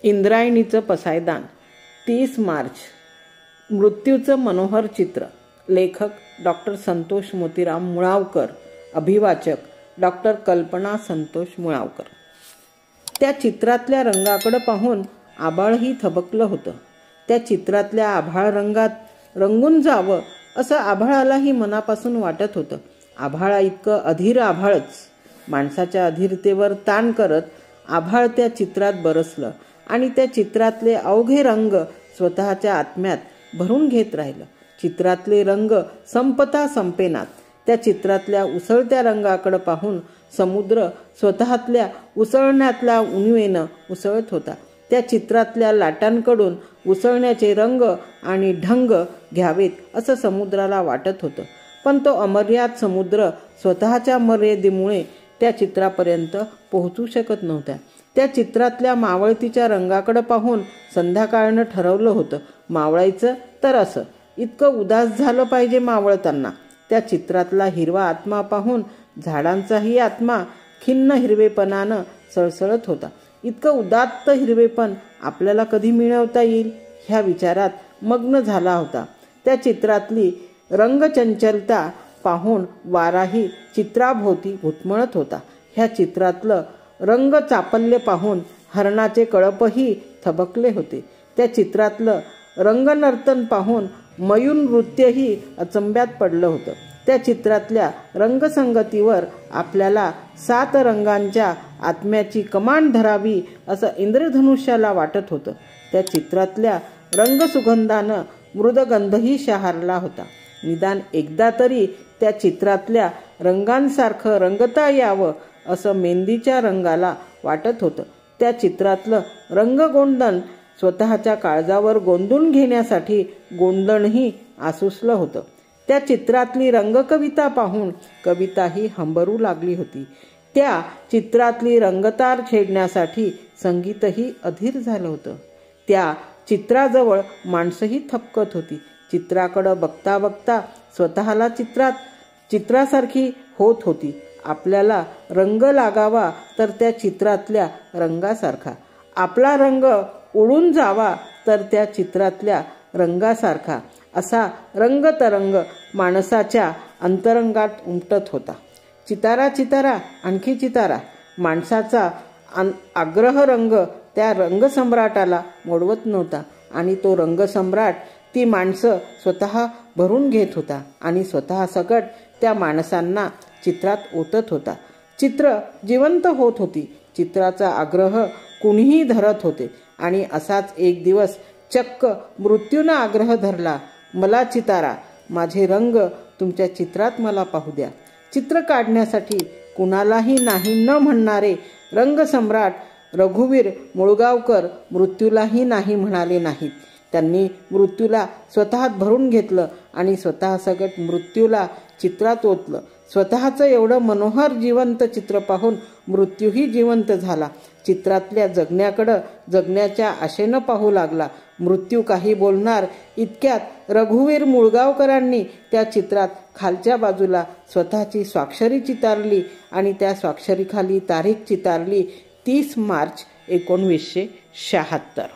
इंद्रायणीचं पसायदान, 30 मार्च. मृत्यूचं मनोहर चित्र. लेखक डॉक्टर संतोष मोतीराम मुळावकर. अभिवाचक डॉक्टर कल्पना संतोष मुळावकर. त्या चित्रातल्या रंगाकडे पाहून आभाळही थबकलं होतं. त्या चित्रातल्या आभाळ रंगात रंगून जावं असं आभाळालाही मनापासून वाटत होतं. आभाळा इतकं अधीर आभाळच. माणसाच्या अधीरतेवर ताण करत आभाळ त्या चित्रात बरसलं आणि त्या चित्रातले अवघे रंग स्वतःच्या आत्म्यात भरून घेत राहिलं. चित्रातले रंग संपता संपेनात. त्या चित्रातल्या उसळत्या रंगाकडे पाहून समुद्र स्वतःतल्या उसळण्यातल्या उणीवेनं उसळत होता. त्या चित्रातल्या लाटांकडून उसळण्याचे रंग आणि ढंग घ्यावेत असं समुद्राला वाटत होतं. पण तो अमर्याद समुद्र स्वतःच्या मर्यादेमुळे त्या चित्रापर्यंत पोहोचू शकत नव्हता. त्या चित्रातल्या मावळतीच्या रंगाकडे पाहून संध्याकाळनं ठरवलं होतं, मावळायचं तर असं. इतकं उदास झालं पाहिजे मावळताना. त्या चित्रातला हिरवा आत्मा पाहून झाडांचाही आत्मा खिन्न हिरवेपणानं सळसळत होता. इतकं उदात्त हिरवेपण आपल्याला कधी मिळवता येईल ह्या विचारात मग्न झाला होता. त्या चित्रातली रंगचंचलता पाहून वाराही चित्राभोवती घुटमळत होता. ह्या चित्रातलं रंग चापल्य पाहून हरणाचे कळपही थबकले होते. त्या चित्रातलं रंगनर्तन पाहून मयूर नृत्यही अचंब्यात पडलं होतं. त्या चित्रातल्या रंगसंगतीवर आपल्याला 7 रंगांच्या आत्म्याची कमान धरावी असं इंद्रधनुष्याला वाटत होतं. त्या चित्रातल्या रंगसुगंधानं मृदगंधही शहारला होता. निदान एकदा तरी त्या चित्रातल्या रंगांसारखं रंगता यावं असं मेंदीच्या रंगाला वाटत होतं. त्या चित्रातलं रंगगोंदण स्वतःच्या काळजावर गोंदून घेण्यासाठी गोंदणही आसुसलं होतं. त्या चित्रातली रंगकविता पाहून कविताही हंबरू लागली होती. त्या चित्रातली रंगतार छेडण्यासाठी संगीतही अधीर झालं होतं. त्या चित्राजवळ माणसंही थपकत होती. चित्राकडं बघता बघता स्वतःला चित्रासारखी होत होती. आपल्याला रंग लागावा तर त्या चित्रातल्या रंगासारखा, आपला रंग उडून जावा तर त्या चित्रातल्या रंगासारखा, असा रंगतरंग माणसाच्या अंतरंगात उमटत होता. चितारा चितारा आणखी चितारा. माणसाचा आग्रह रंग त्या रंगसम्राटाला मोडवत नव्हता आणि तो रंगसम्राट ती माणसं स्वतः भरून घेत होता आणि स्वतः सकट त्या माणसांना चित्रात ओतत होता. चित्र जिवंत होत होती. चित्राचा आग्रह कुणीही धरत होते आणि असाच एक दिवस चक्क मृत्यूनं आग्रह धरला, मला चितारा, माझे रंग तुमच्या चित्रात मला पाहू द्या. चित्र काढण्यासाठी कुणालाही नाही न म्हणणारे रंगसम्राट रघुवीर मुळगावकर मृत्यूलाही नाही म्हणाले नाहीत. त्यांनी मृत्यूला स्वतःत भरून घेतलं आणि स्वतः सगट मृत्यूला चित्रात ओतलं. स्वतःचं एवढं मनोहर जिवंत चित्र पाहून मृत्यूही जिवंत झाला. चित्रातल्या जगण्याकडं जगण्याच्या आशेनं पाहू लागला. मृत्यू काही बोलणार इतक्यात रघुवीर मुळगावकरांनी त्या चित्रात खालच्या बाजूला स्वतःची स्वाक्षरी चितारली आणि त्या स्वाक्षरीखाली तारीख चितारली, 30 मार्च 1976.